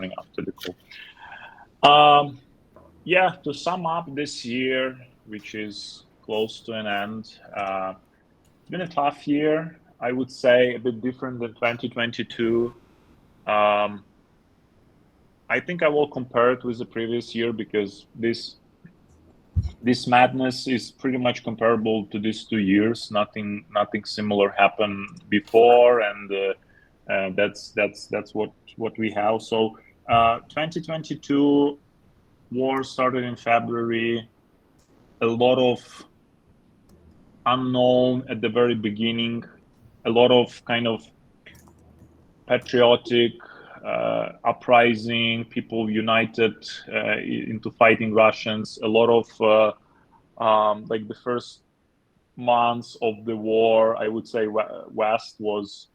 morning after the call. Yeah, to sum up this year, which is close to an end, it's been a tough year, I would say, a bit different than 2022. I think I will compare it with the previous year because this madness is pretty much comparable to these 2 years. Nothing similar happened before, and that's what we have. So 2022 war started in February. A lot of unknown at the very beginning. A lot of kind of patriotic uprising, people united into fighting Russians. A lot of like the first months of the war, I would say West was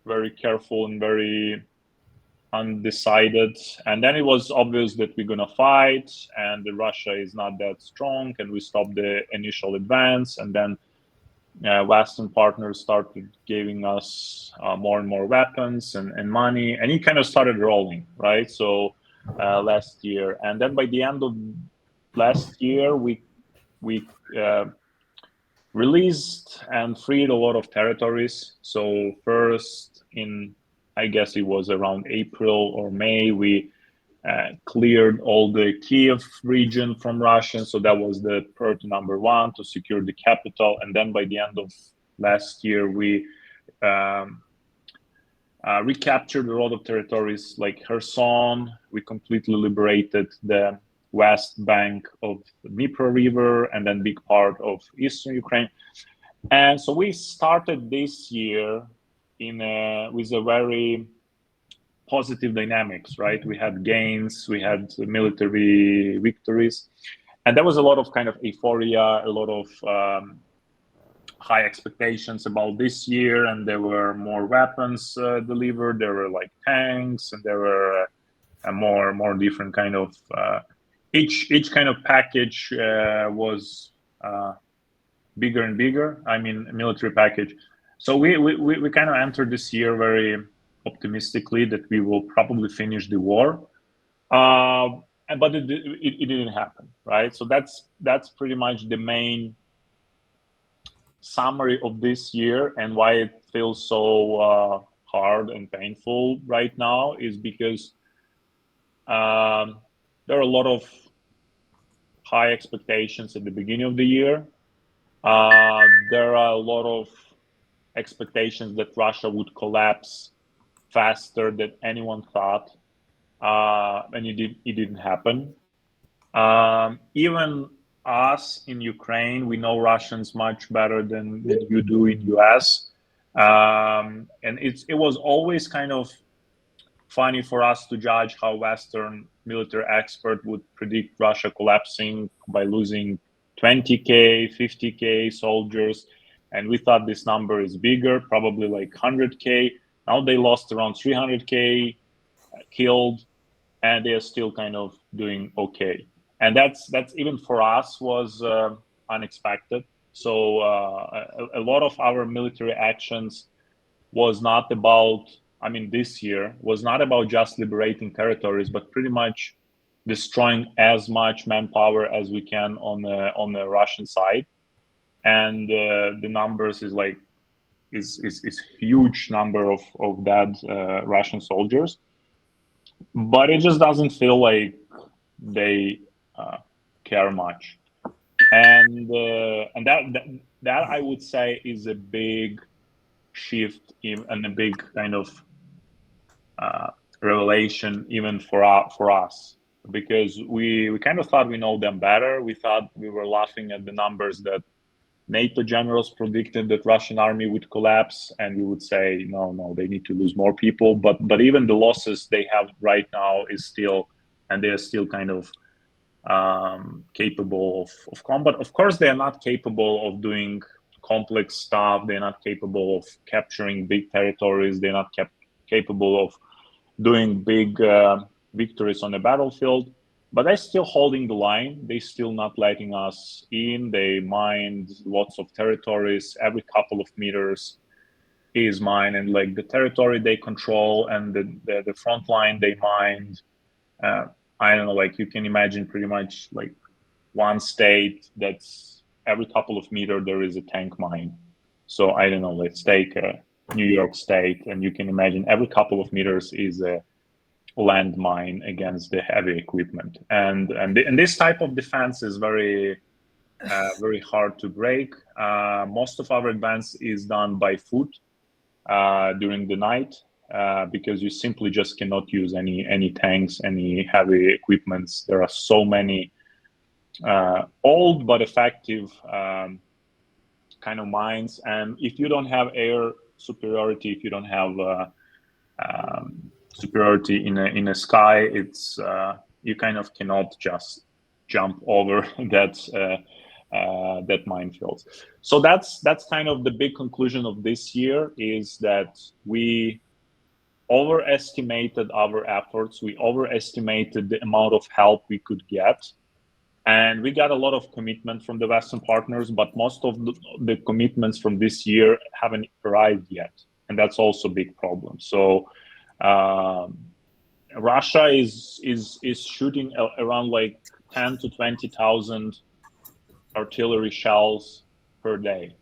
very careful and very undecided. And then it was obvious that we're gonna fight, and Russia is not that strong, and we stopped the initial advance. And then Western partners started giving us more and more weapons and money, and it kind of started rolling, right? So last year, and then by the end of last year, we released and freed a lot of territories. So first in, I guess it was around April or May, we cleared all the Kiev region from Russia. So that was the priority number 1, to secure the capital. And then by the end of last year, we recaptured a lot of territories like Kherson. We completely liberated the west bank of the Dnipro River and then big part of eastern Ukraine. And so we started this year with a very positive dynamics, right? We had gains, we had military victories, and there was a lot of kind of euphoria, a lot of high expectations about this year, and there were more weapons delivered. There were like tanks, and there were more different kind of each kind of package was bigger and bigger. I mean, military package. So we kind of entered this year very optimistically that we will probably finish the war, but it didn't happen, right? So that's pretty much the main summary of this year, and why it feels so hard and painful right now is because there are a lot of high expectations at the beginning of the year. There are a lot of expectations that Russia would collapse faster than anyone thought, and it didn't happen. Even us in Ukraine, we know Russians much better than you do in US, and it was always kind of funny for us to judge how Western military expert would predict Russia collapsing by losing 20K, 50K soldiers, and we thought this number is bigger, probably like 100K. Now they lost around 300K killed, and they are still kind of doing okay. And that's even for us was unexpected. So a lot of our military actions was not about, I mean, this year was not about just liberating territories, but pretty much destroying as much manpower as we can on the Russian side. And the numbers is like is huge number of dead Russian soldiers, but it just doesn't feel like they care much, and that I would say is a big shift and a big kind of revelation even for us, because we kind of thought we know them better. We thought we were laughing at the numbers that NATO generals predicted that Russian army would collapse, and we would say, no, they need to lose more people. But even the losses they have right now is still, and they are still kind of capable of combat. Of course, they are not capable of doing complex stuff. They're not capable of capturing big territories. They're not capable of doing big victories on the battlefield. But they're still holding the line. They're still not letting us in. They mined lots of territories every couple of meters. is mined, and like the territory they control and the front line they mined. I don't know, like you can imagine pretty much like one state that's every couple of meters there is a tank mine. So I don't know, let's take New York State, and you can imagine every couple of meters is a landmine against the heavy equipment. And this type of defense is very hard to break. Most of our advance is done by foot during the night. Because you simply just cannot use any tanks, any heavy equipments. There are so many old but effective kind of mines, and if you don't have air superiority, if you don't have superiority in a sky, it's you kind of cannot just jump over that minefield. So that's kind of the big conclusion of this year, is that we overestimated our efforts. We overestimated the amount of help we could get. And we got a lot of commitment from the Western partners, but most of the commitments from this year haven't arrived yet. And that's also a big problem. So Russia is shooting around like 10 to 20,000 artillery shells per day.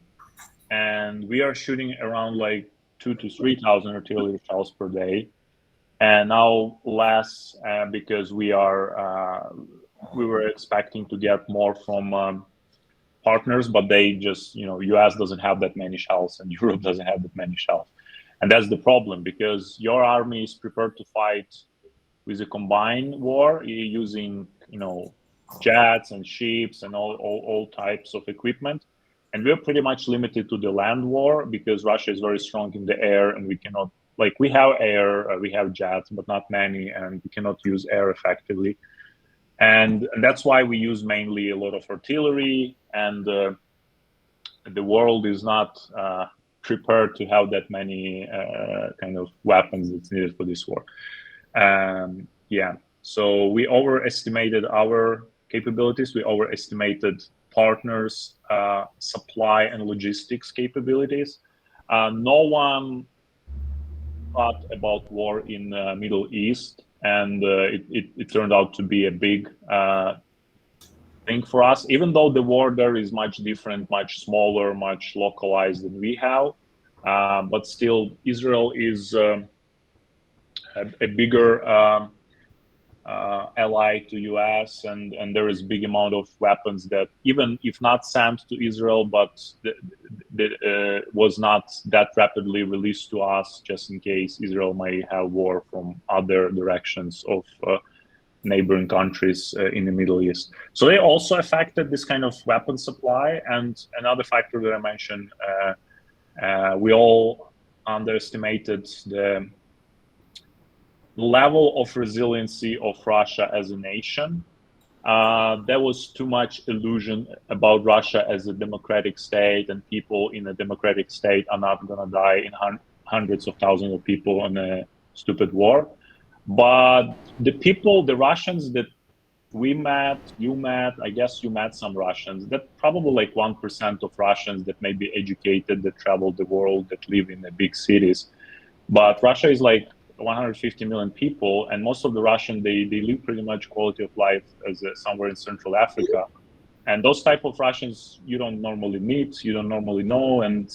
And we are shooting around like 2,000 to 3,000 artillery shells per day, and now less because we were expecting to get more from partners, but they just, US doesn't have that many shells and Europe doesn't have that many shells, and that's the problem, because your army is prepared to fight with a combined war using jets and ships and all types of equipment. And we're pretty much limited to the land war because Russia is very strong in the air, and we cannot, like, we have air, we have jets, but not many, and we cannot use air effectively. And that's why we use mainly a lot of artillery, and the world is not prepared to have that many kind of weapons that's needed for this war. So we overestimated our capabilities. We overestimated partners' supply and logistics capabilities. No one thought about war in the Middle East, and it turned out to be a big thing for us, even though the war there is much different, much smaller, much localized than we have. But still, Israel is a bigger ally to US, and there is a big amount of weapons that, even if not sent to Israel, but was not that rapidly released to us, just in case Israel may have war from other directions of neighboring countries in the Middle East. So they also affected this kind of weapon supply. And another factor that I mentioned, we all underestimated the level of resiliency of Russia as a nation. There was too much illusion about Russia as a democratic state, and people in a democratic state are not going to die in hundreds of thousands of people in a stupid war. But the Russians that we met, you met, I guess you met some Russians, that probably like 1% of Russians that may be educated, that travel the world, that live in the big cities. But Russia is like 150 million people, and most of the Russians, they live pretty much quality of life as somewhere in Central Africa. And those type of Russians you don't normally meet, you don't normally know, and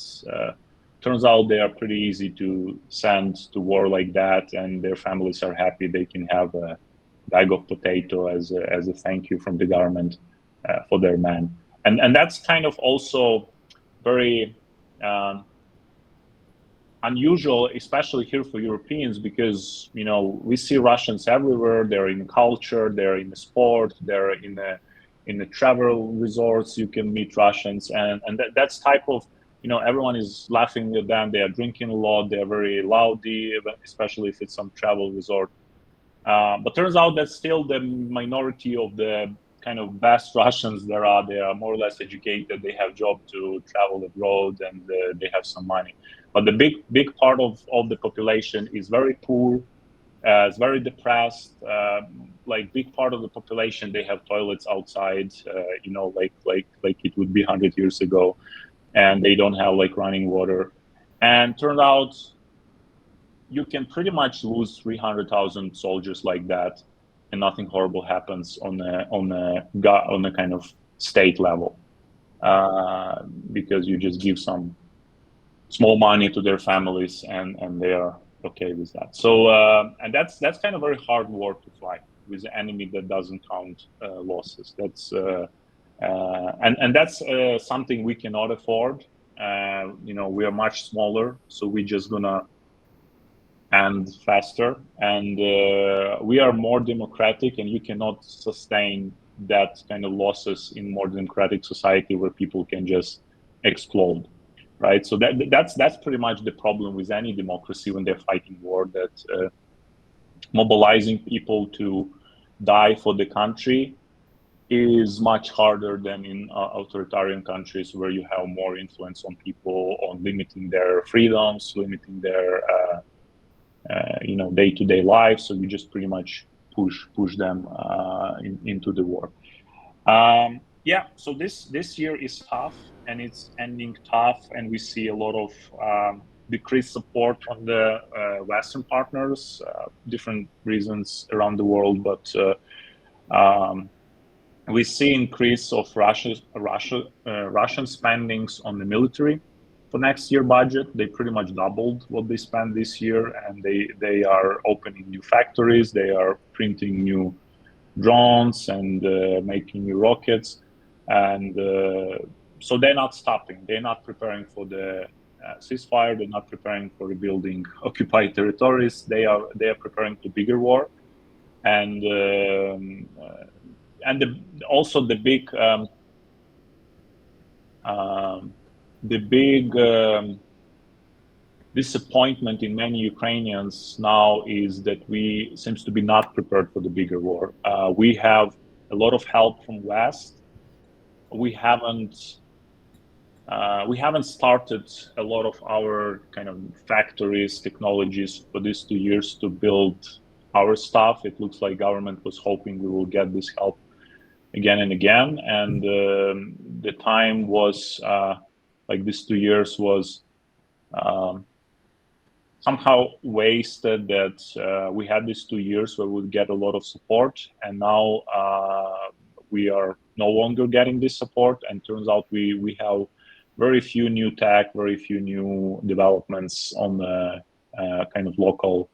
turns out they are pretty easy to send to war like that, and their families are happy they can have a bag of potato as a thank you from the government for their man. And that's kind of also very unusual, especially here for Europeans, because we see Russians everywhere. They're in culture, they're in the sport, they're in the travel resorts. You can meet Russians, and that's type of everyone is laughing at them. They are drinking a lot. They are very loudy, especially if it's some travel resort. But turns out that still the minority of the kind of best Russians there are. They are more or less educated. They have job to travel abroad, and they have some money. But the big part of the population is very poor. It's very depressed. Like big part of the population, they have toilets outside. Like it would be 100 years ago, and they don't have like running water. And turned out you can pretty much lose 300,000 soldiers like that, and nothing horrible happens on a kind of state level, because you just give some small money to their families, and they are okay with that. So and that's kind of very hard war to fight with an enemy that doesn't count losses. That's and that's something we cannot afford. We are much smaller, so we're just gonna end faster, and we are more democratic, and you cannot sustain that kind of losses in more democratic society where people can just explode, right? So that's pretty much the problem with any democracy when they're fighting war, that mobilizing people to die for the country is much harder than in authoritarian countries, where you have more influence on people, on limiting their freedoms, limiting their day-to-day life. So you just pretty much push them into the war. So this year is tough, and it's ending tough, and we see a lot of decreased support from the Western partners, different reasons around the world, but we see increase of Russian spendings on the military. For next year budget, they pretty much doubled what they spent this year, and they are opening new factories, they are printing new drones and making new rockets, and so they're not stopping. They're not preparing for the ceasefire. They're not preparing for rebuilding occupied territories. They are preparing for bigger war, and also the big disappointment in many Ukrainians now is that we seems to be not prepared for the bigger war. We have a lot of help from West. We haven't started a lot of our kind of factories, technologies for these 2 years to build our stuff. It looks like government was hoping we will get this help again and again, and the time was like these 2 years was somehow wasted, that we had these 2 years where we would get a lot of support, and now we are no longer getting this support, and turns out we have very few new tech, very few new developments on the kind of local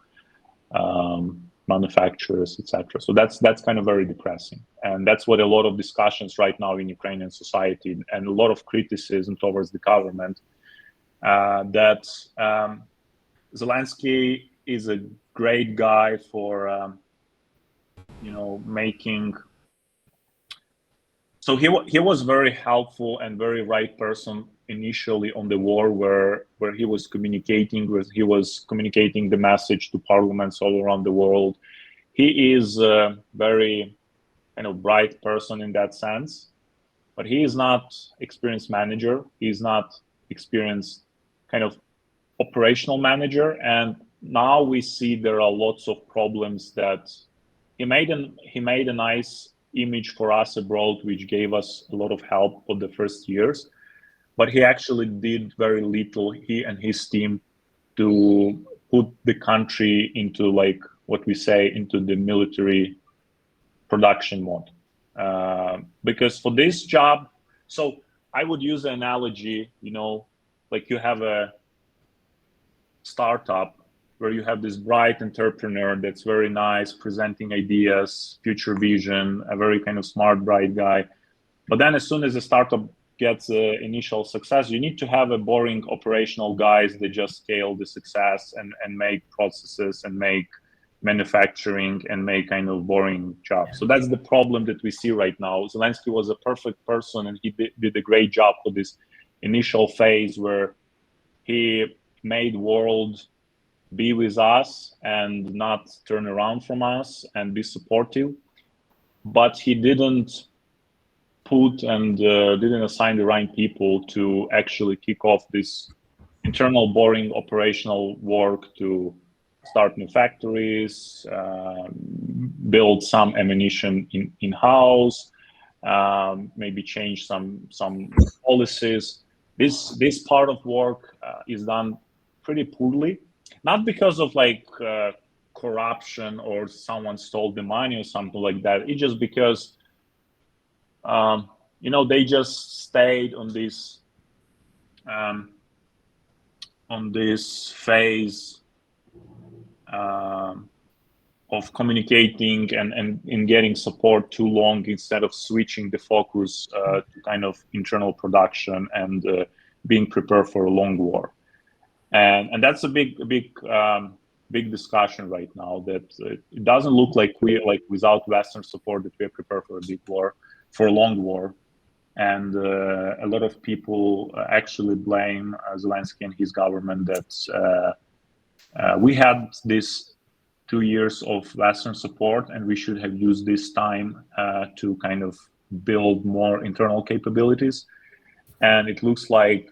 manufacturers, etc. So that's kind of very depressing, and that's what a lot of discussions right now in Ukrainian society, and a lot of criticism towards the government, that Zelensky is a great guy for making. So he was very helpful and very right person initially on the war, where he was communicating the message to parliaments all around the world. He is a very kind of bright person in that sense, but he is not experienced manager. He's not experienced kind of operational manager, and now we see there are lots of problems that he made a nice image for us abroad, which gave us a lot of help for the first years, but he actually did very little, he and his team, to put the country into, like what we say, into the military production mode. Because for this job, so I would use the analogy, like you have a startup where you have this bright entrepreneur that's very nice, presenting ideas, future vision, a very kind of smart, bright guy. But then as soon as the startup gets initial success, you need to have a boring operational guys that just scale the success and make processes and make manufacturing and make kind of boring jobs. So that's the problem that we see right now. Zelensky was a perfect person, and he did a great job for this initial phase where he made world be with us and not turn around from us and be supportive, but he didn't put and didn't assign the right people to actually kick off this internal boring operational work to start new factories, build some ammunition in-house, maybe change some policies. This part of work is done pretty poorly, not because of like corruption or someone stole the money or something like that. It's just because they just stayed on this phase of communicating and in getting support too long, instead of switching the focus to kind of internal production and being prepared for a long war. And that's a big discussion right now, that it doesn't look like without Western support that we are prepared for a big war, for a long war. And a lot of people actually blame Zelensky and his government that we had this 2 years of Western support, and we should have used this time to kind of build more internal capabilities. And it looks like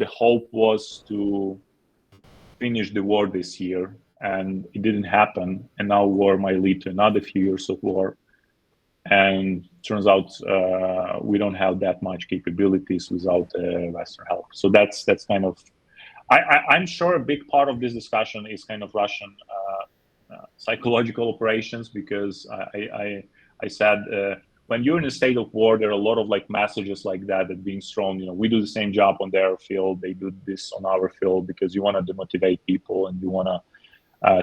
the hope was to finish the war this year, and it didn't happen. And now war might lead to another few years of war. And turns out we don't have that much capabilities without Western help. So that's kind of, I'm sure a big part of this discussion is kind of Russian psychological operations, because I said when you're in a state of war, there are a lot of like messages like that being thrown. We do the same job on their field, they do this on our field, because you want to demotivate people and you want to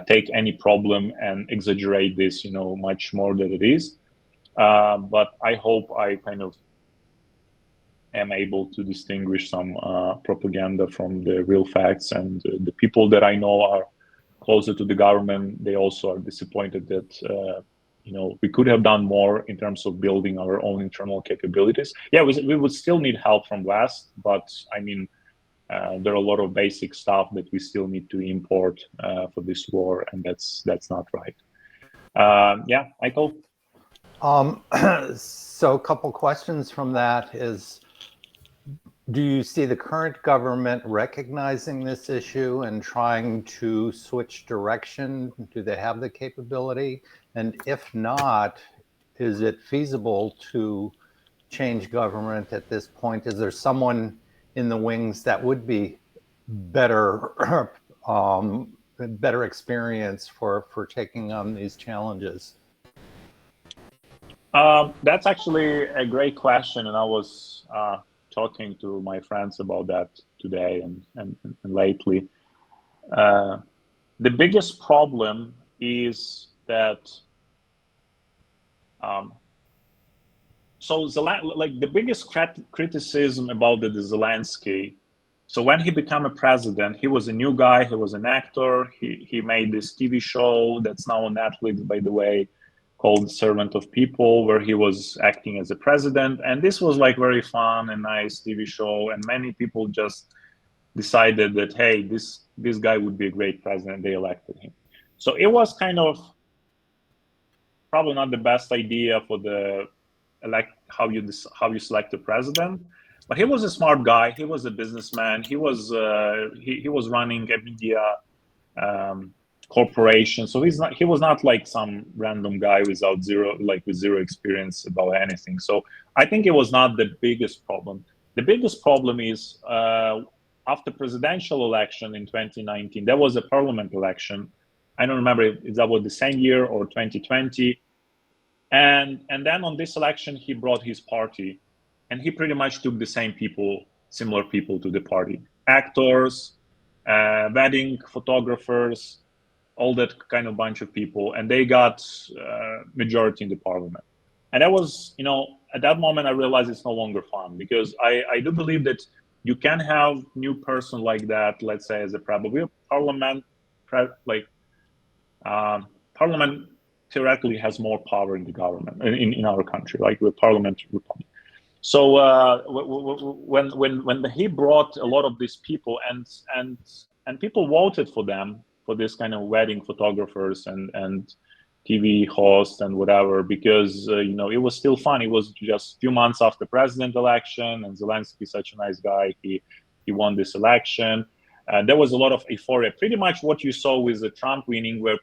take any problem and exaggerate this, much more than it is. But I hope I kind of am able to distinguish some propaganda from the real facts. And the people that I know are closer to the government, they also are disappointed that we could have done more in terms of building our own internal capabilities. Yeah, we would still need help from West, but I mean, there are a lot of basic stuff that we still need to import for this war, and that's not right. Yeah, Michael? So a couple questions from that is, do you see the current government recognizing this issue and trying to switch direction? Do they have the capability? And if not, is it feasible to change government at this point? Is there someone in the wings that would be better experience for taking on these challenges? That's actually a great question, and I was talking to my friends about that today and lately. The biggest problem is that the biggest criticism about the Zelensky. So when he became a president, he was a new guy. He was an actor. He made this TV show that's now on Netflix, by the way, called Servant of People, where he was acting as a president. And this was like very fun and nice TV show. And many people just decided that, hey, this guy would be a great president. They elected him. So it was kind of probably not the best idea for how you select the president. But he was a smart guy. He was a businessman. He was running a media corporation. So he was not like some random guy with zero experience about anything. So I think it was not the biggest problem. The biggest problem is after presidential election in 2019, there was a parliament election. I don't remember if that was the same year or 2020. And then on this election, he brought his party, and he pretty much took the same people, similar people to the party, actors, wedding photographers, all that kind of bunch of people, and they got majority in the parliament. And that was, at that moment, I realized it's no longer fun, because I do believe that you can have new person like that, let's say as a parliament, parliament theoretically has more power in the government in our country, like with parliamentary republic. So when he brought a lot of these people and people voted for them, for this kind of wedding photographers and TV hosts and whatever, because it was still fun. It was just a few months after president election, and Zelensky is such a nice guy. He won this election. There was a lot of euphoria. Pretty much what you saw with the Trump winning, where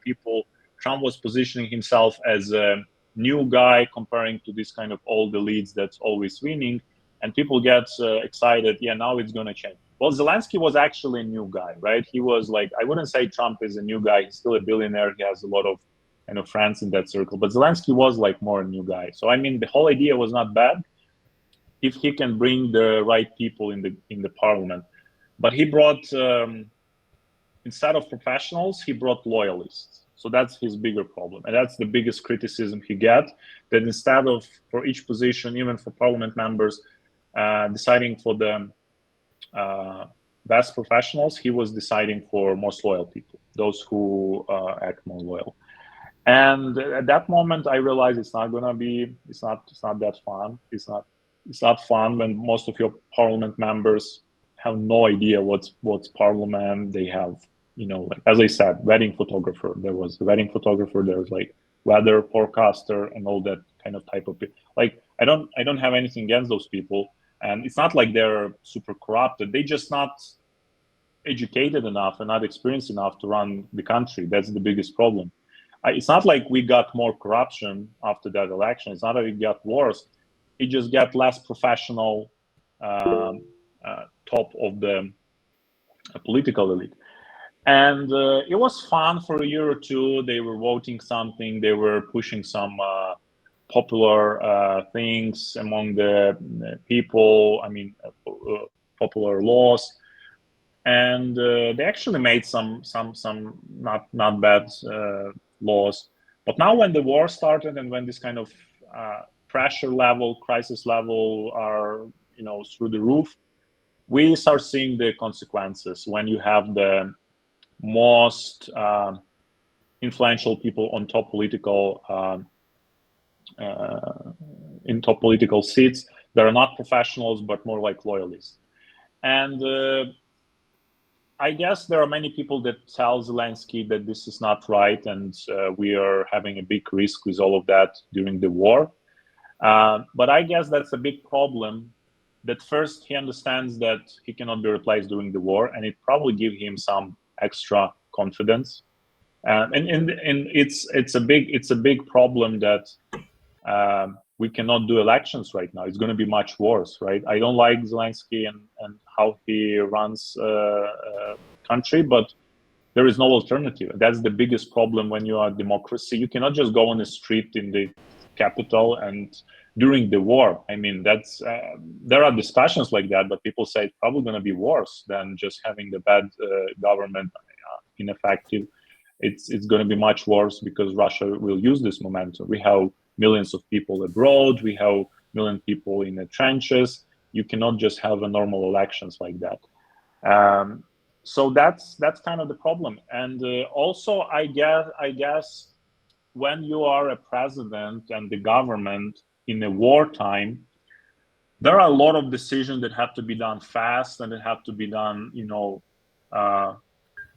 Trump was positioning himself as a new guy comparing to this kind of old elites that's always winning, and people get excited. Yeah, now it's going to change. Well, Zelensky was actually a new guy, right? He was like, I wouldn't say Trump is a new guy. He's still a billionaire. He has a lot of kind of friends in that circle. But Zelensky was like more a new guy. So I mean, the whole idea was not bad if he can bring the right people in the parliament. But he brought instead of professionals, he brought loyalists. So that's his bigger problem, and that's the biggest criticism he get. That instead of for each position, even for parliament members, deciding for the best professionals, he was deciding for most loyal people, those who act more loyal. And at that moment, I realized it's not that fun. It's not fun when most of your parliament members have no idea what's parliament. They have, like, as I said, wedding photographer. There was a wedding photographer. There was like weather forecaster and all that kind of type of people. Like, I don't have anything against those people. And it's not like they're super corrupted. They just not educated enough and not experienced enough to run the country. That's the biggest problem. It's not like we got more corruption after that election. It's not that it got worse. It just got less professional top of the political elite. And it was fun for a year or two. They were voting something. They were pushing some popular things among the people. I mean, popular laws, and they actually made some not bad laws. But now, when the war started and when this kind of pressure level, crisis level are through the roof, we start seeing the consequences. When you have the most influential people on top political in top political seats, that are not professionals but more like loyalists. And I guess there are many people that tell Zelensky that this is not right, and we are having a big risk with all of that during the war. But I guess that's a big problem. That first he understands that he cannot be replaced during the war, and it probably gives him some extra confidence. And it's a big problem that we cannot do elections right now. It's going to be much worse, right? I don't like Zelensky and how he runs country, but there is no alternative. That's the biggest problem when you are a democracy. You cannot just go on the street in the capital and during the war. I mean, that's there are discussions like that, but people say it's probably going to be worse than just having the bad government ineffective. It's going to be much worse because Russia will use this momentum. We have millions of people abroad. We have million people in the trenches. You cannot just have a normal elections like that. So that's kind of the problem. And also, I guess when you are a president and the government in a wartime, there are a lot of decisions that have to be done fast, and that have to be done,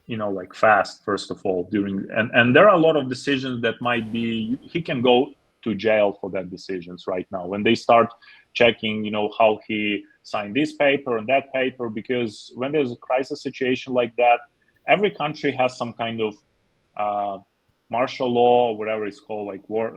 like fast, first of all, and there are a lot of decisions that might be, he can go to jail for that decisions right now when they start checking, how he signed this paper and that paper, because when there's a crisis situation like that, every country has some kind of martial law or whatever it's called, like war,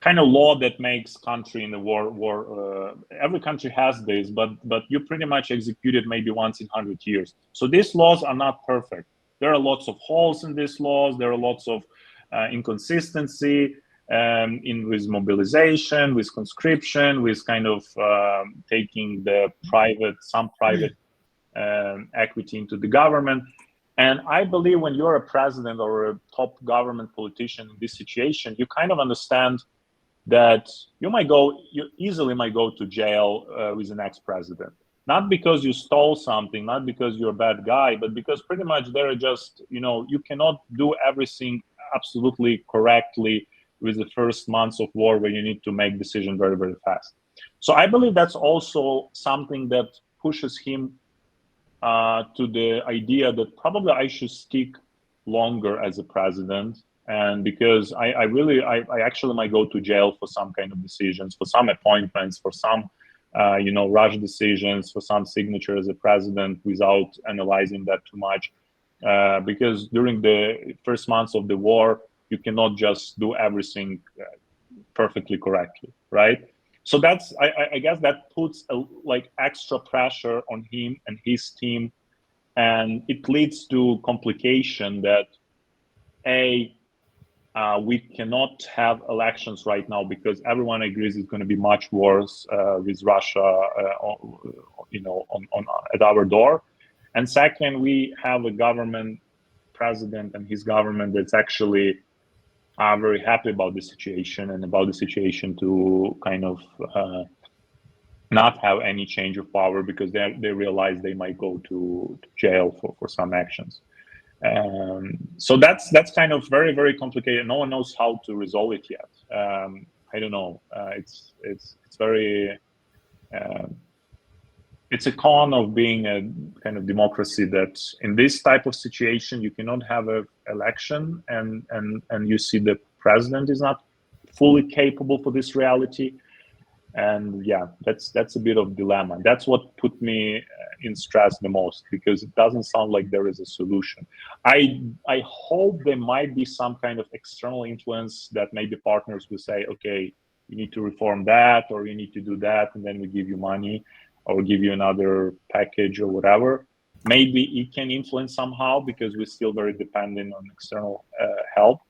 kind of law that makes country in the war. Every country has this, but you pretty much execute it maybe once in 100 years. So these laws are not perfect. There are lots of holes in these laws. There are lots of inconsistency with mobilization, with conscription, with kind of taking some private equity into the government. And I believe when you're a president or a top government politician in this situation, you kind of understand that you easily might go to jail with the next president. Not because you stole something, not because you're a bad guy, but because pretty much there are just, you cannot do everything absolutely correctly with the first months of war where you need to make decisions very, very fast. So I believe that's also something that pushes him to the idea that probably I should stick longer as a president. And because I actually might go to jail for some kind of decisions, for some appointments, for some rush decisions, for some signature as a president without analyzing that too much. Because during the first months of the war, you cannot just do everything perfectly correctly, right? So that's I guess that puts like extra pressure on him and his team, and it leads to complication that we cannot have elections right now because everyone agrees it's going to be much worse with Russia, at our door. And second, we have a president and his government that's actually very happy about the situation and about the situation to kind of not have any change of power because they realize they might go to jail for some actions. So that's kind of very, very complicated. No one knows how to resolve it yet. I don't know. It's very it's a con of being a kind of democracy that in this type of situation you cannot have an election and you see the president is not fully capable for this reality. And yeah, that's a bit of dilemma. That's what put me in stress the most because it doesn't sound like there is a solution. I hope there might be some kind of external influence that maybe partners will say, okay, you need to reform that or you need to do that, and then we give you money or give you another package or whatever. Maybe it can influence somehow because we're still very dependent on external help.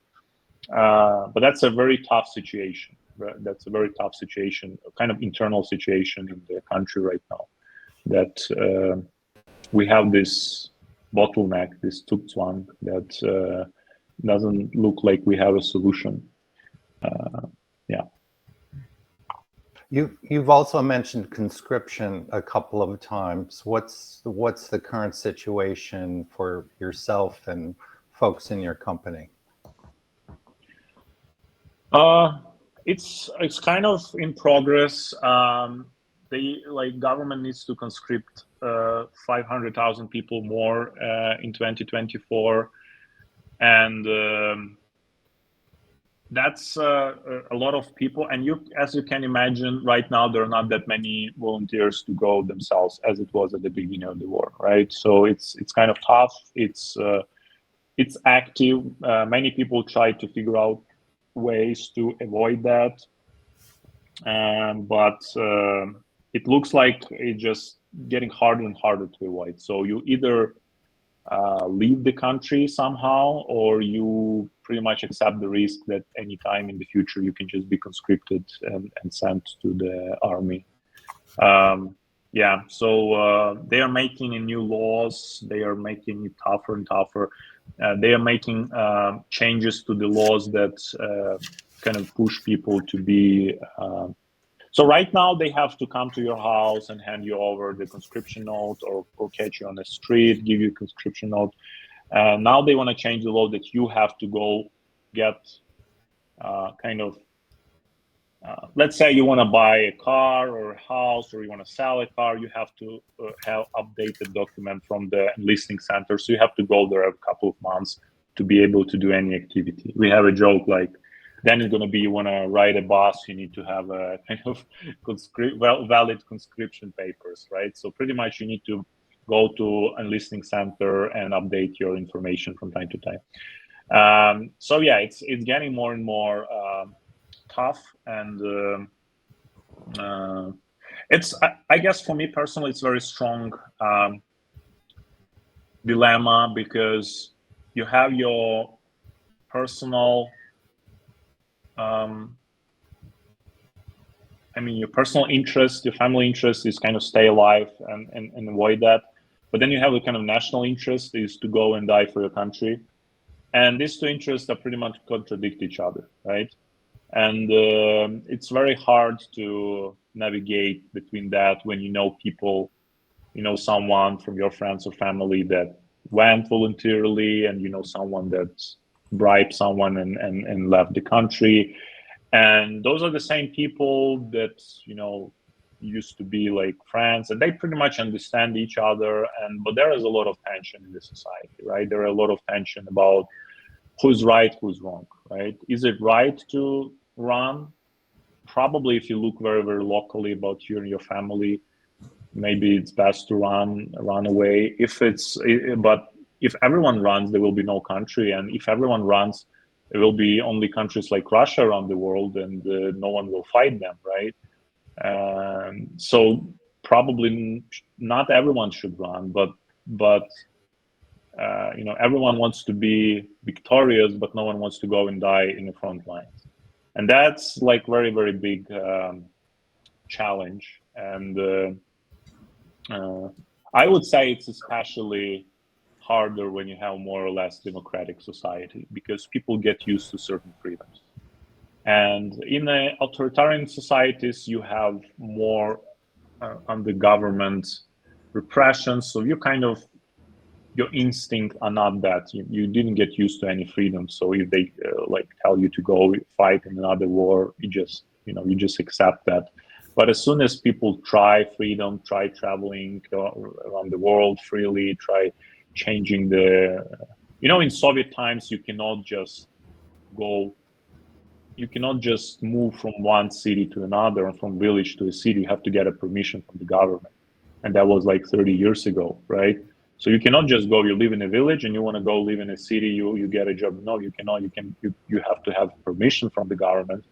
But that's a very tough situation. That's a very tough situation, a kind of internal situation in the country right now. That we have this bottleneck, this Zugzwang, that doesn't look like we have a solution. Yeah. You've also mentioned conscription a couple of times. What's the current situation for yourself and folks in your company? It's kind of in progress. The government needs to conscript 500,000 people more in 2024, and that's a lot of people. And as you can imagine, right now there are not that many volunteers to go themselves as it was at the beginning of the war, right? So it's kind of tough. It's active. Many people try to figure out ways to avoid that, but it looks like it's just getting harder and harder to avoid. So you either leave the country somehow, or you pretty much accept the risk that any time in the future you can just be conscripted and sent to the army. Yeah, so they are making new laws. They are making it tougher and tougher. They are making changes to the laws that kind of push people to be. So right now they have to come to your house and hand you over the conscription note, or catch you on the street, give you a conscription note. Now they want to change the law that you have to go get let's say you want to buy a car or a house, or you want to sell a car, you have to have updated document from the enlisting center. So you have to go there a couple of months to be able to do any activity. We have a joke like, then it's going to be, you want to ride a bus, you need to have a kind of valid conscription papers, right? So pretty much you need to go to enlisting center and update your information from time to time. So yeah, it's getting more and more tough, and I guess for me personally, it's very strong dilemma, because you have your personal your personal interest, your family interest is kind of stay alive and avoid that. But then you have the kind of national interest is to go and die for your country. And these two interests are pretty much contradict each other, right? And it's very hard to navigate between that when you know people, you know someone from your friends or family that went voluntarily, and you know someone that bribed someone and left the country. And those are the same people that, you know, used to be like friends, and they pretty much understand each other. But there is a lot of tension in the society, right? There are a lot of tension about who's right, who's wrong, right? Is it right to run? Probably if you look very, very locally about you and your family, maybe it's best to run away. But if everyone runs, there will be no country. And if everyone runs, there will be only countries like Russia around the world, and no one will fight them, right? So probably not everyone should run, but everyone wants to be victorious, but no one wants to go and die in the front lines, and that's like very, very big challenge. And I would say it's especially harder when you have more or less democratic society, because people get used to certain freedoms. And in authoritarian societies, you have more under government repression, so you your instinct are not that. You didn't get used to any freedom, so if they tell you to go fight in another war, you just accept that. But as soon as people try freedom, try traveling around the world freely, try changing in Soviet times, you cannot just move from one city to another, and from village to a city. You have to get a permission from the government, and that was like 30 years ago, right? So you cannot just go. You live in a village and you want to go live in a city. You get a job. No, you cannot. You have to have permission from the government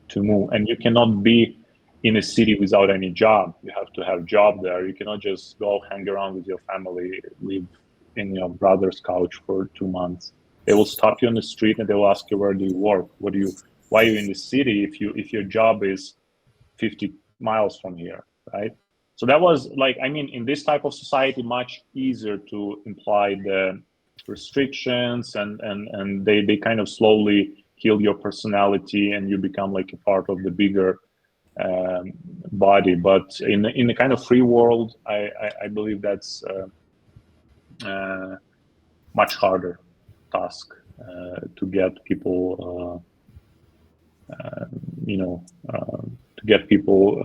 to move, and you cannot be in a city without any job. You have to have job there. You cannot just go hang around with your family, live in your brother's couch for 2 months. They will stop you on the street and they will ask you, where do you work? Why are you in the city if your job is 50 miles from here, right? So that was in this type of society, much easier to imply the restrictions, and they kind of slowly kill your personality, and you become like a part of the bigger body. But in a kind of free world, I believe that's much harder task to get people to get people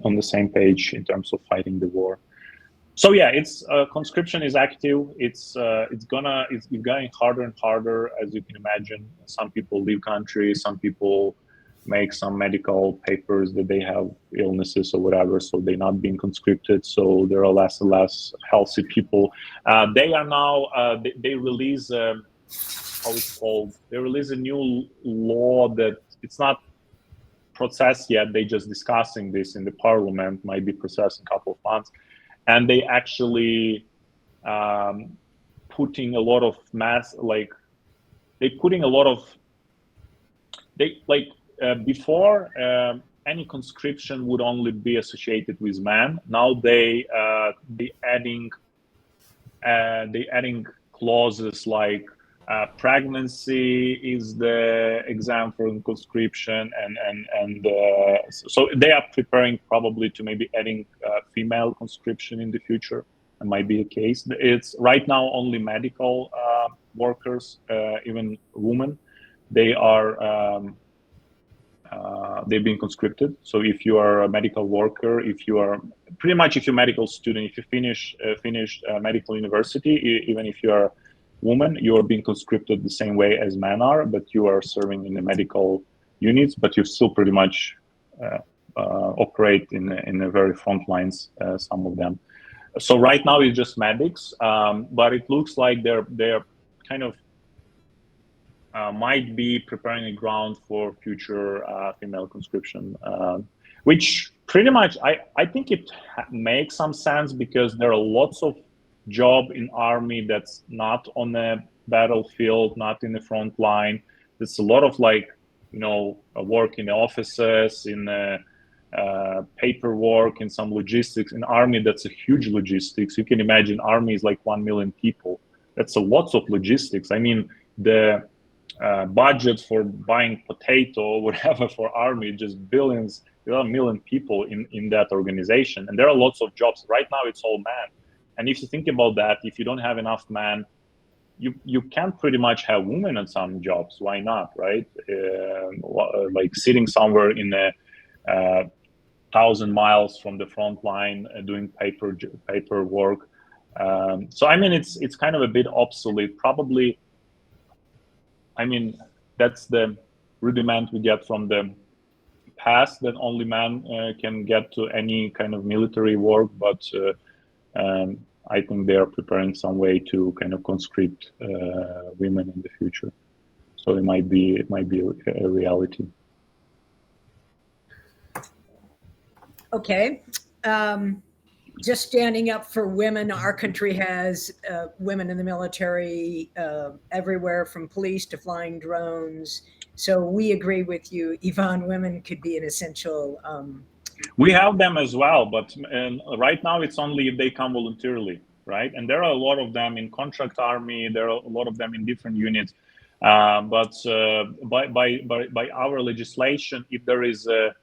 on the same page in terms of fighting the war. So yeah, it's conscription is active. It's getting harder and harder, as you can imagine. Some people leave country, some people make some medical papers that they have illnesses or whatever, so they're not being conscripted. So there are less and less healthy people. They are now they release how it's called. They release a new law that it's not processed yet. They just discussing this in the parliament. Might be processed in a couple of months, and they actually putting a lot of before any conscription would only be associated with men. Now they adding clauses like pregnancy is the exam for conscription, and so they are preparing probably to maybe adding female conscription in the future. It might be a case. It's right now only medical workers, even women, they've been conscripted. So if you are a medical worker, if you're a medical student, if you finished medical university, even if you are woman, you are being conscripted the same way as men are, but you are serving in the medical units, but you still pretty much operate in the very front lines, some of them. So right now it's just medics, but it looks like they're kind of might be preparing a ground for future female conscription, which pretty much I think it makes some sense, because there are lots of job in army that's not on the battlefield, not in the front line. There's a lot of work in the offices, in paperwork, in some logistics. In army, that's a huge logistics. You can imagine army is like 1 million people. That's a lots of logistics. I mean, the budget for buying potato, whatever, for army, just billions. There are a million people in that organization, and there are lots of jobs. Right now, it's all men. And if you think about that, if you don't have enough men, you can pretty much have women on some jobs. Why not, right? Like sitting somewhere in 1,000 miles from the front line, doing paperwork. So I mean, it's kind of a bit obsolete. Probably, I mean, that's the rudiment we get from the past, that only men can get to any kind of military work, but I think they are preparing some way to kind of conscript women in the future. So it might be a reality. Okay. Just standing up for women. Our country has women in the military everywhere, from police to flying drones. So we agree with you, Ivan. Women could be an essential. We have them as well, but right now it's only if they come voluntarily, right? And there are a lot of them in contract army. There are a lot of them in different units. But by our legislation, if there is a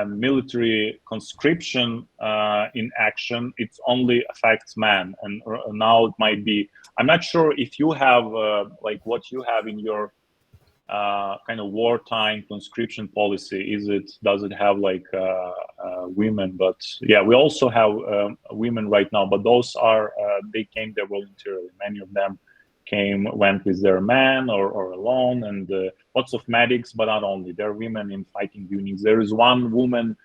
military conscription in action, it only affects men. And now it might be, I'm not sure if you have like what you have in your kind of wartime conscription policy. Does it have like women? But yeah, we also have women right now, but those are they came there voluntarily. Many of them went with their man or alone, and lots of medics, but not only. There are women in fighting units. There is one woman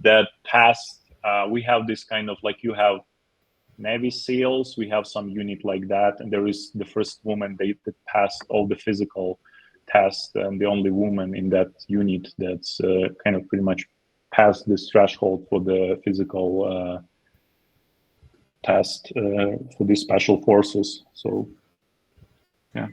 that passed. We have this kind of, like you have Navy SEALs, we have some unit like that, and there is the first woman that passed all the physical tests, and the only woman in that unit that's kind of pretty much passed this threshold for the physical test for these special forces. So yeah.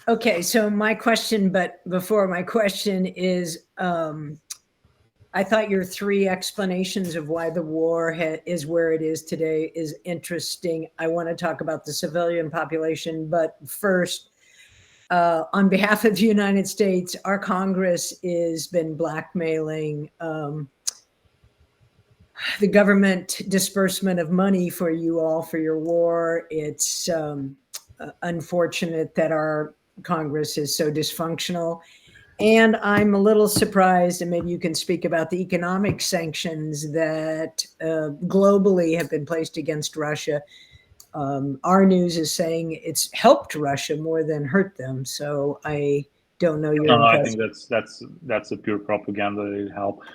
Okay, so my question, but before my question is, I thought your 3 explanations of why the war is where it is today is interesting. I want to talk about the civilian population, but first, on behalf of the United States, our Congress has been blackmailing the government disbursement of money for you all for your war. It's unfortunate that our Congress is so dysfunctional. And I'm a little surprised, and maybe you can speak about the economic sanctions that globally have been placed against Russia. Our news is saying it's helped Russia more than hurt them. So I don't know your impression. I think that's a pure propaganda that it helped.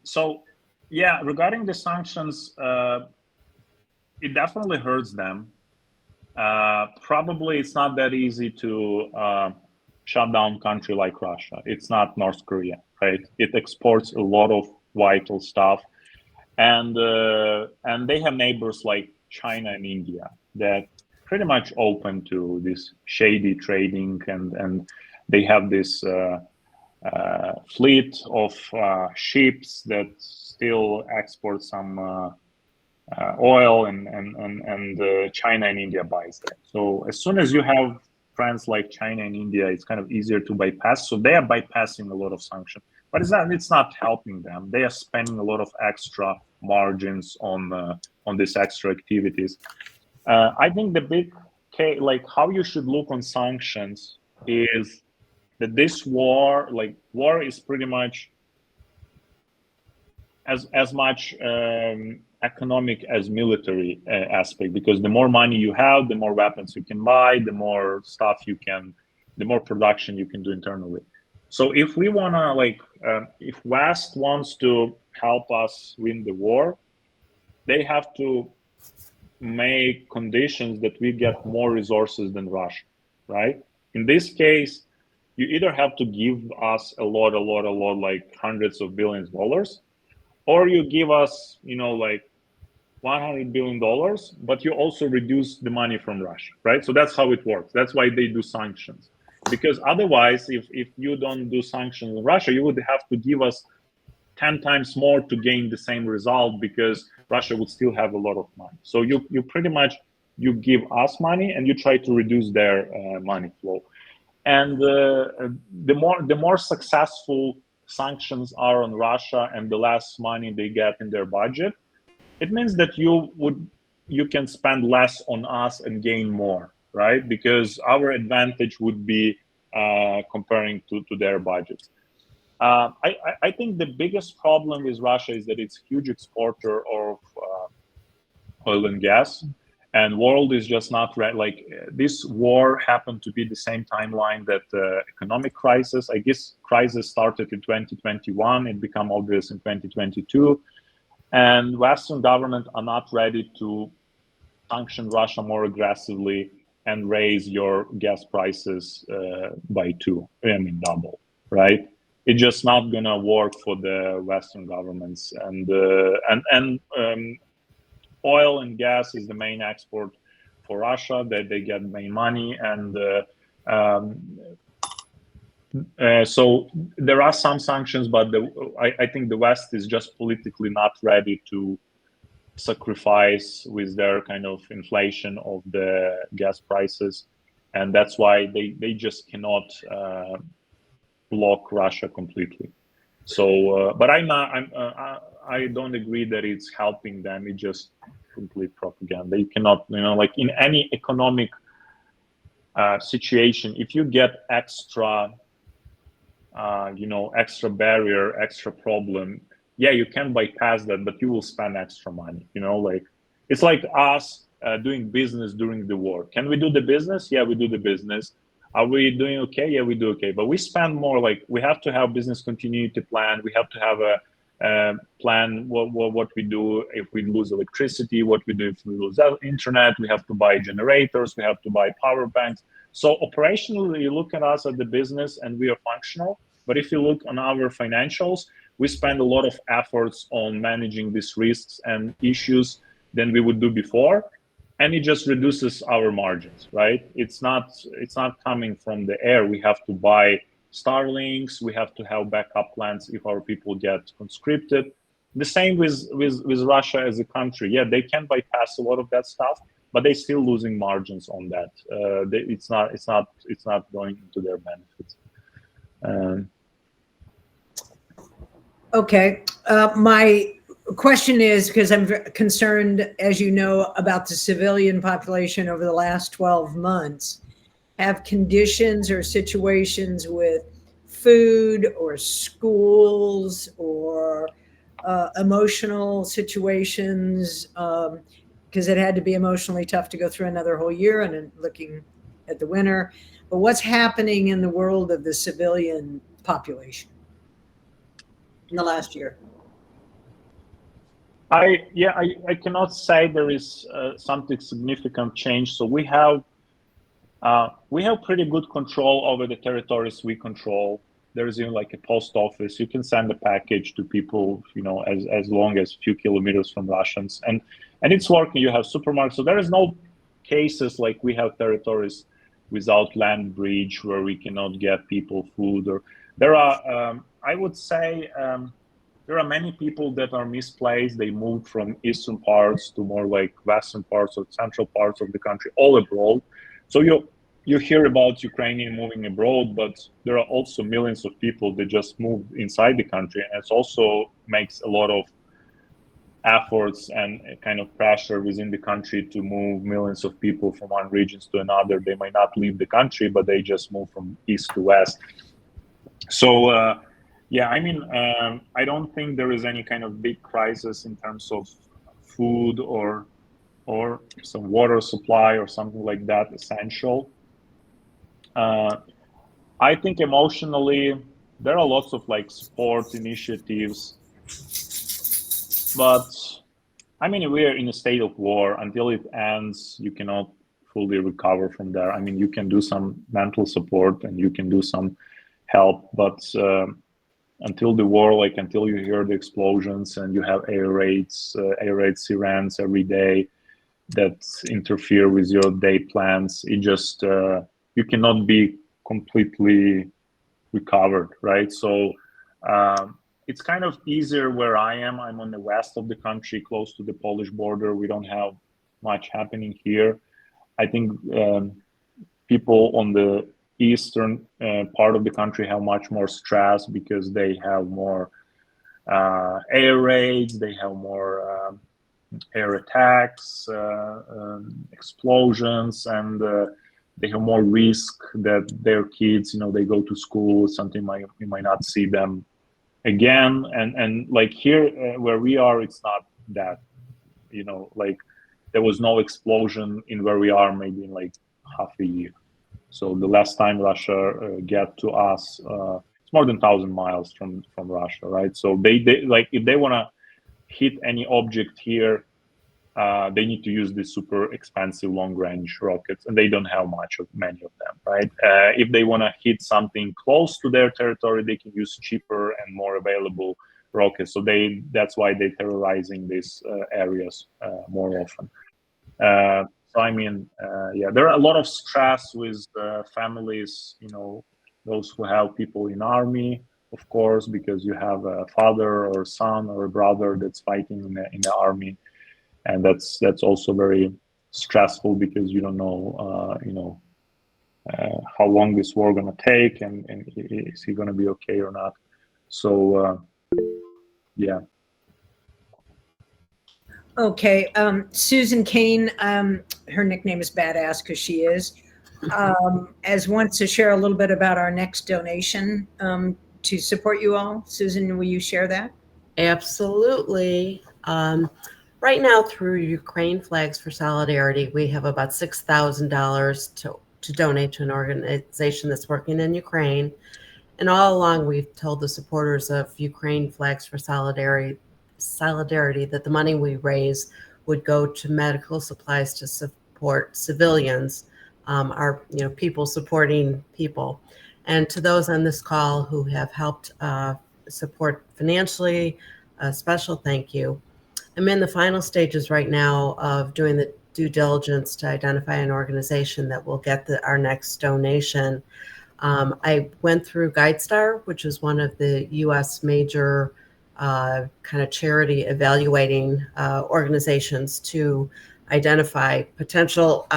So yeah, regarding the sanctions, it definitely hurts them. Probably it's not that easy to shut down a country like Russia. It's not North Korea, right? It exports a lot of vital stuff, and they have neighbors like China and India that pretty much open to this shady trading, and they have this fleet of ships that still export some oil, and China and India buys that. So as soon as you have friends like China and India, it's kind of easier to bypass. So they are bypassing a lot of sanctions, but it's not helping them. They are spending a lot of extra margins on these extra activities. I think the big like how you should look on sanctions is that this war is pretty much as much economic as military aspect, because the more money you have, the more weapons you can buy, the more stuff the more production you can do internally. So if we wanna if West wants to help us win the war, they have to make conditions that we get more resources than Russia, right? In this case, you either have to give us a lot, like hundreds of billions of dollars, or you give us, like $100 billion, but you also reduce the money from Russia, right? So that's how it works. That's why they do sanctions. Because otherwise, if you don't do sanctions in Russia, you would have to give us 10 times more to gain the same result, because Russia would still have a lot of money. So you pretty much, you give us money and you try to reduce their money flow. And the more successful sanctions are on Russia and the less money they get in their budget, it means that you can spend less on us and gain more, right? Because our advantage would be comparing to their budgets. I think the biggest problem with Russia is that it's a huge exporter of oil and gas, and world is just not right. Like this war happened to be the same timeline that the economic crisis. I guess crisis started in 2021. It became obvious in 2022, and Western governments are not ready to sanction Russia more aggressively and raise your gas prices by double, right? it's just not gonna work for the Western governments. And oil and gas is the main export for Russia, that they get main money, and so there are some sanctions, but I think the West is just politically not ready to sacrifice with their kind of inflation of the gas prices, and that's why they just cannot block Russia completely. So, but I don't agree that it's helping them. It's just complete propaganda. You cannot, like in any economic situation, if you get extra, extra barrier, extra problem, yeah, you can bypass that, but you will spend extra money. Like it's like us doing business during the war. Can we do the business? Yeah, we do the business. Are we doing okay? Yeah, we do okay. But we spend more. Like we have to have business continuity plan. We have to have a plan what we do if we lose electricity, what we do if we lose internet. We have to buy generators. We have to buy power banks. So operationally, you look at us at the business and we are functional. But if you look on our financials, we spend a lot of efforts on managing these risks and issues than we would do before. And it just reduces our margins, right? It's not coming from the air. We have to buy Starlinks. We have to have backup plans if our people get conscripted. The same with Russia as a country. Yeah, they can bypass a lot of that stuff, but they're still losing margins on that. It's not going into their benefits. Okay, my question is, because I'm concerned, as you know, about the civilian population over the last 12 months. Have conditions or situations with food or schools or emotional situations, because it had to be emotionally tough to go through another whole year and then looking at the winter. But what's happening in the world of the civilian population in the last year? I cannot say there is something significant change. So we have pretty good control over the territories we control. There is even like a post office. You can send a package to people, as long as a few kilometers from Russians, and it's working. You have supermarkets. So there is no cases like we have territories without land bridge where we cannot get people food. Or there are, I would say, there are many people that are misplaced. They moved from eastern parts to more like western parts or central parts of the country, all abroad. So you hear about Ukrainian moving abroad, but there are also millions of people that just moved inside the country. And it also makes a lot of efforts and kind of pressure within the country to move millions of people from one region to another. They might not leave the country, but they just move from east to west. So, yeah, I mean, I don't think there is any kind of big crisis in terms of food or some water supply or something like that essential. I think emotionally, there are lots of like support initiatives, but I mean, we are in a state of war. Until it ends, you cannot fully recover from there. I mean, you can do some mental support and you can do some help, but until the war, like until you hear the explosions and you have air raid sirens every day that interfere with your day plans, it just you cannot be completely recovered, right? So it's kind of easier where I am. I'm on the west of the country, close to the Polish border. We don't have much happening here. I think people on the eastern part of the country have much more stress because they have more air raids, they have more air attacks, explosions, and they have more risk that their kids, they go to school, something you might not see them again. And like here where we are, it's not that, like there was no explosion in where we are maybe in like half a year. So the last time Russia get to us, it's more than 1,000 miles from Russia, right? So they like if they want to hit any object here, they need to use these super expensive long-range rockets, and they don't have many of them. right? If they want to hit something close to their territory, they can use cheaper and more available rockets. So that's why they're terrorizing these areas more often. So I mean, yeah, there are a lot of stress with families, you know, those who have people in army, of course, because you have a father or son or a brother that's fighting in the army, and that's also very stressful because you don't know, you know, how long this war gonna take, and is he gonna be okay or not? So yeah. Okay, Susan Kane, her nickname is Badass because she is, as wants to share a little bit about our next donation to support you all. Susan, will you share that? Absolutely. Right now, through Ukraine Flags for Solidarity, we have about $6,000 to donate to an organization that's working in Ukraine. And all along, we've told the supporters of Ukraine Flags for Solidarity that the money we raise would go to medical supplies to support civilians, our people supporting people. And to those on this call who have helped support financially, a special thank you. I'm in the final stages right now of doing the due diligence to identify an organization that will get our next donation. I went through GuideStar, which is one of the U.S. major kind of charity evaluating organizations to identify potential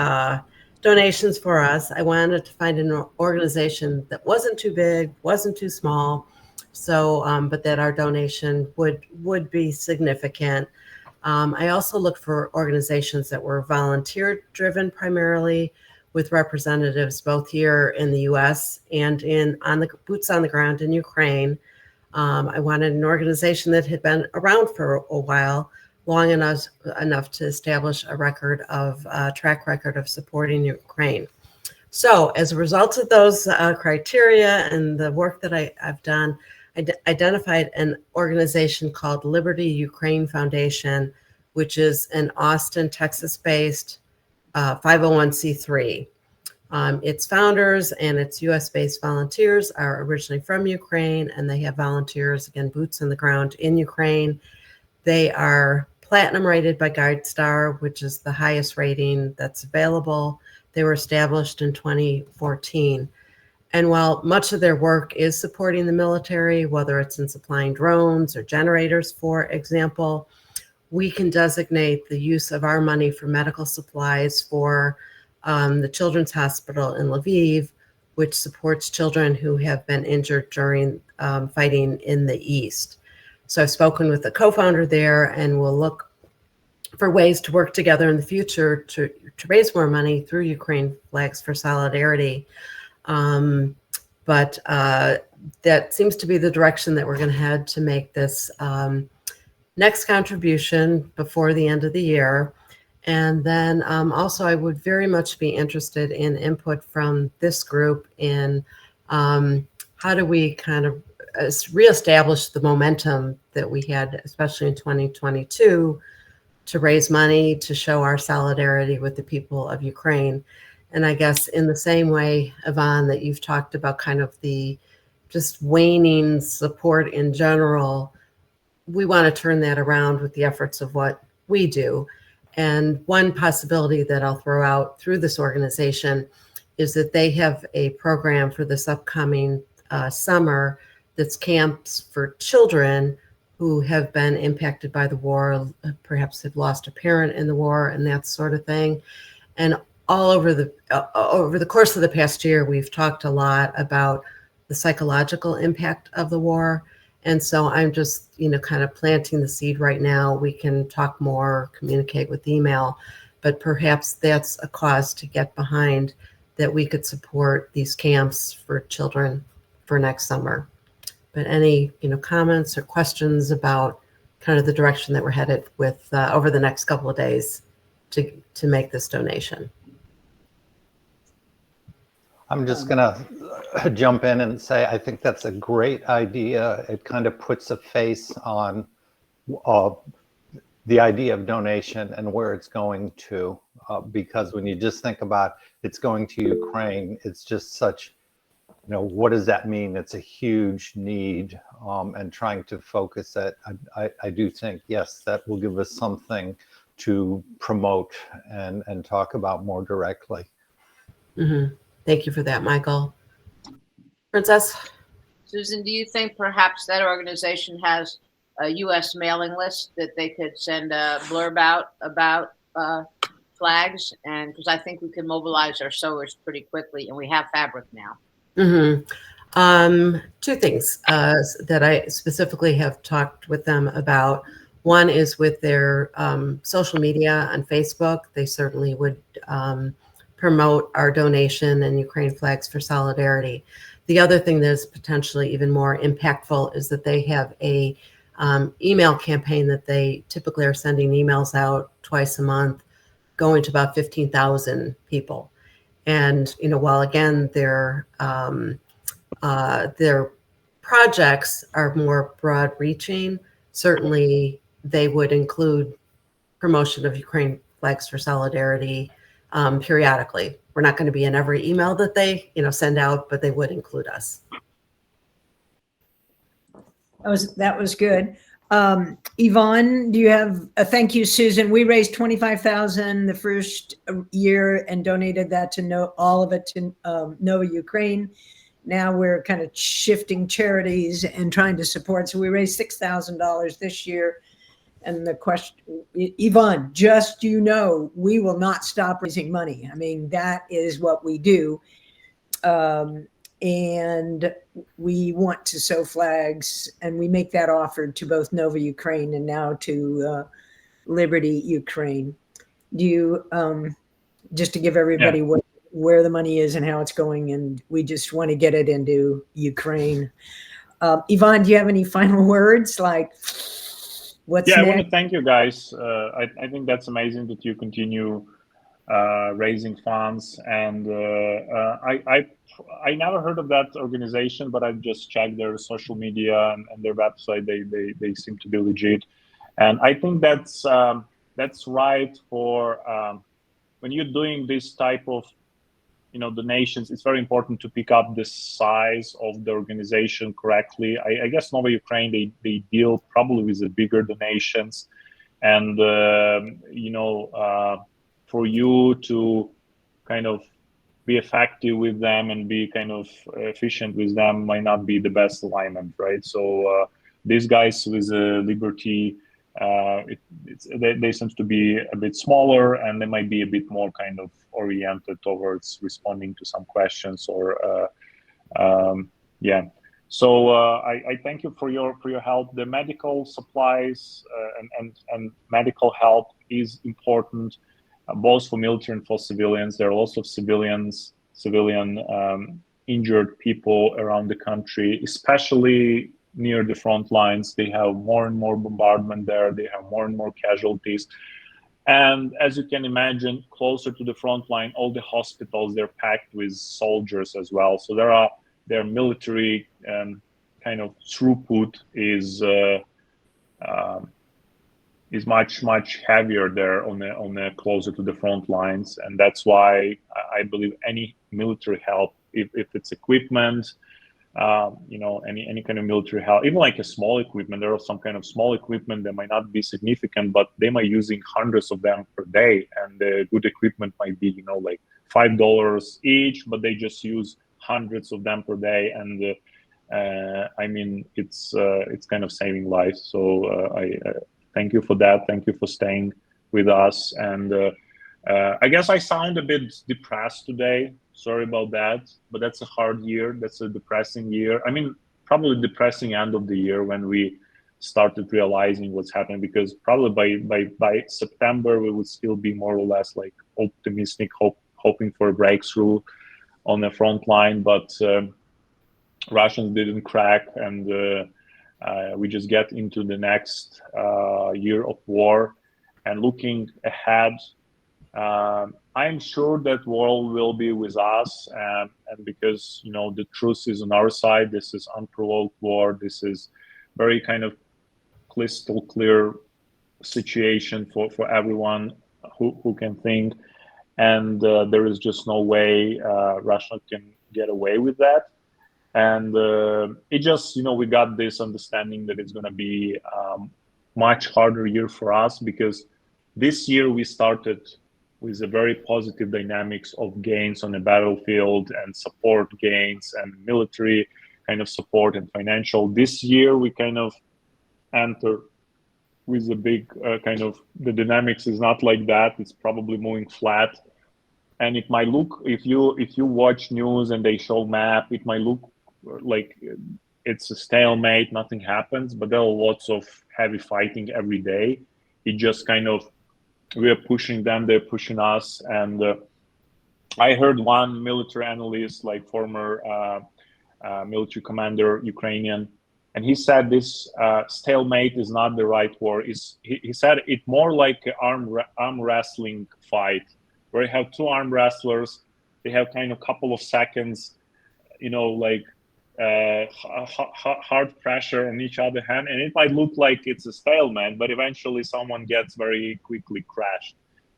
donations for us. I wanted to find an organization that wasn't too big, wasn't too small, so but that our donation would be significant. I also looked for organizations that were volunteer driven primarily, with representatives both here in the U.S. and on the boots on the ground in Ukraine. I wanted an organization that had been around for a while, long enough to establish a track record of supporting Ukraine. So as a result of those criteria and the work that I've done, I identified an organization called Liberty Ukraine Foundation, which is an Austin, Texas-based 501c3. Its founders and its US-based volunteers are originally from Ukraine, and they have volunteers, again, boots on the ground in Ukraine. They are platinum rated by GuideStar, which is the highest rating that's available. They were established in 2014. And while much of their work is supporting the military, whether it's in supplying drones or generators, for example, we can designate the use of our money for medical supplies for the Children's Hospital in Lviv, which supports children who have been injured during fighting in the East. So I've spoken with the co-founder there, and we'll look for ways to work together in the future to raise more money through Ukraine Flags for Solidarity. But that seems to be the direction that we're going to head to make this next contribution before the end of the year. And then also I would very much be interested in input from this group in how do we kind of reestablish the momentum that we had, especially in 2022, to raise money to show our solidarity with the people of Ukraine. And I guess in the same way, Yvonne, that you've talked about kind of the just waning support in general, we want to turn that around with the efforts of what we do. And one possibility that I'll throw out through this organization is that they have a program for this upcoming summer that's camps for children who have been impacted by the war, perhaps have lost a parent in the war and that sort of thing. And all over the course of the past year, we've talked a lot about the psychological impact of the war. And so I'm just, kind of planting the seed right now. We can talk more, communicate with email, but perhaps that's a cause to get behind, that we could support these camps for children for next summer. But any, comments or questions about kind of the direction that we're headed with over the next couple of days to make this donation? I'm just going to jump in and say I think that's a great idea. It kind of puts a face on the idea of donation and where it's going to. because when you just think about it's going to Ukraine, it's just such, what does that mean? It's a huge need, and trying to focus it. I do think, yes, that will give us something to promote and talk about more directly. Mm-hmm. Thank you for that, Michael. Princess? Susan, do you think perhaps that organization has a U.S. mailing list that they could send a blurb out about flags? And because I think we can mobilize our sewers pretty quickly, and we have fabric now. Mm-hmm. Two things that I specifically have talked with them about. One is with their social media on Facebook. They certainly would promote our donation and Ukraine Flags for Solidarity. The other thing that is potentially even more impactful is that they have a email campaign that they typically are sending emails out twice a month, going to about 15,000 people. And while again their projects are more broad-reaching, certainly they would include promotion of Ukraine Flags for Solidarity periodically. We're not going to be in every email that they send out, but they would include us. That was good. Yvonne, do you have a thank you, Susan? We raised $25,000 the first year and donated that to all of it to Nova Ukraine. Now we're kind of shifting charities and trying to support. So we raised $6,000 this year. And the question, Yvonne, just we will not stop raising money. I mean, that is what we do. And we want to sew flags, and we make that offer to both Nova Ukraine and now to Liberty Ukraine. Do you, just to give everybody where the money is and how it's going, and we just want to get it into Ukraine. Yvonne, do you have any final words? Like, what's next? I want to thank you guys. I think that's amazing that you continue raising funds, and I never heard of that organization, but I've just checked their social media and their website. They seem to be legit, and I think that's right for when you're doing this type of donations. It's very important to pick up the size of the organization correctly. I guess Nova Ukraine, they deal probably with the bigger donations, and for you to kind of be effective with them and be kind of efficient with them might not be the best alignment, right? So these guys with Liberty, they seem to be a bit smaller, and they might be a bit more kind of oriented towards responding to some questions or So I thank you for your help. The medical supplies and medical help is important, both for military and for civilians. There are lots of civilian injured people around the country, especially near the front lines. They have more and more bombardment there. They have more and more casualties. And as you can imagine, closer to the front line, all the hospitals, they're packed with soldiers as well. So their military kind of throughput is much heavier there on the closer to the front lines. And that's why I believe any military help, if it's equipment, any kind of military help, even like a small equipment. There are some kind of small equipment that might not be significant, but they might using hundreds of them per day, and the good equipment might be like $5 each, but they just use hundreds of them per day, and I mean it's kind of saving lives. So I thank you for that. Thank you for staying with us, and I guess I sound a bit depressed today. Sorry about that, but that's a hard year. That's a depressing year. I mean, probably depressing end of the year when we started realizing what's happening, because probably by September we would still be more or less like optimistic, hoping for a breakthrough on the front line, but Russians didn't crack, and we just get into the next year of war. And looking ahead, I'm sure that world will be with us, and because the truth is on our side. This is unprovoked war. This is very kind of crystal clear situation for everyone who can think. and there is just no way Russia can get away with that. And it just, we got this understanding that it's going to be much harder year for us, because this year we started with a very positive dynamics of gains on the battlefield and support gains and military kind of support and financial. This year we kind of enter with a big kind of, the dynamics is not like that. It's probably moving flat, and it might look, if you watch news and they show map, it might look like it's a stalemate, nothing happens, but there are lots of heavy fighting every day. It just kind of, we are pushing them, they're pushing us. And I heard one military analyst, like former military commander, Ukrainian, and he said this stalemate is not the right word. He said it more like an arm wrestling fight, where you have two arm wrestlers, they have kind of couple of seconds, like hard pressure on each other hand, and it might look like it's a stalemate, but eventually someone gets very quickly crashed.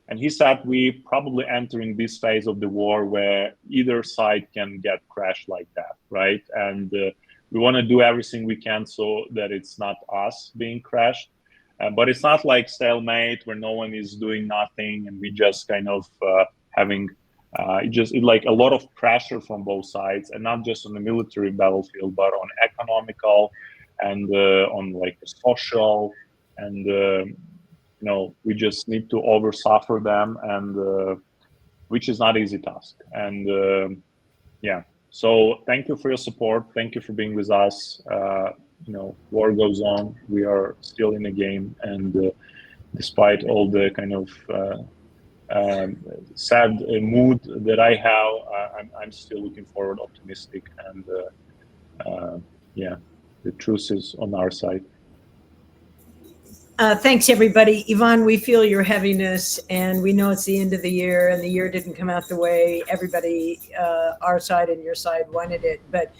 And he said we probably entering this phase of the war where either side can get crashed like that, right? And we want to do everything we can so that it's not us being crashed, but it's not like stalemate where no one is doing nothing and we just kind of having like a lot of pressure from both sides, and not just on the military battlefield, but on economical and on like social, and we just need to over suffer them, and which is not easy task. And so thank you for your support, thank you for being with us. War goes on, we are still in the game, and despite all the kind of sad mood that I have, I'm still looking forward, optimistic, and the truth is on our side. Thanks, everybody. Ivan, we feel your heaviness, and we know it's the end of the year, and the year didn't come out the way everybody, our side and your side, wanted it. But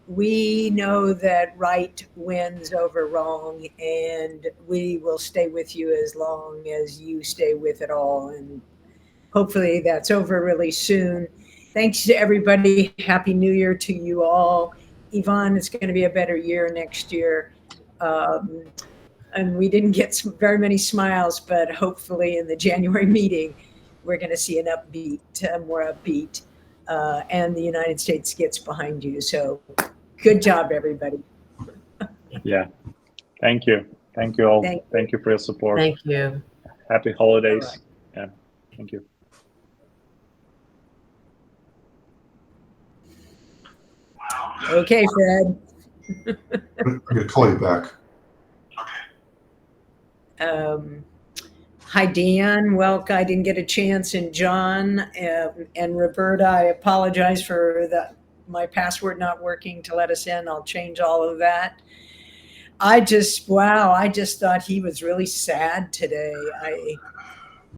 we know that right wins over wrong, and we will stay with you as long as you stay with it all. And hopefully that's over really soon. Thanks to everybody. Happy New Year to you all. Ivan, it's going to be a better year next year. And we didn't get very many smiles, but hopefully in the January meeting, we're going to see an upbeat, more upbeat, and the United States gets behind you. So good job, everybody. Yeah. Thank you. Thank you all. Thank you for your support. Thank you. Happy holidays. Right. Yeah. Thank you. Okay, Fred. I'm going to call you back. Hi, Dan. Welcome. I didn't get a chance. And John and Roberta, I apologize for my password not working to let us in. I'll change all of that. I just thought he was really sad today.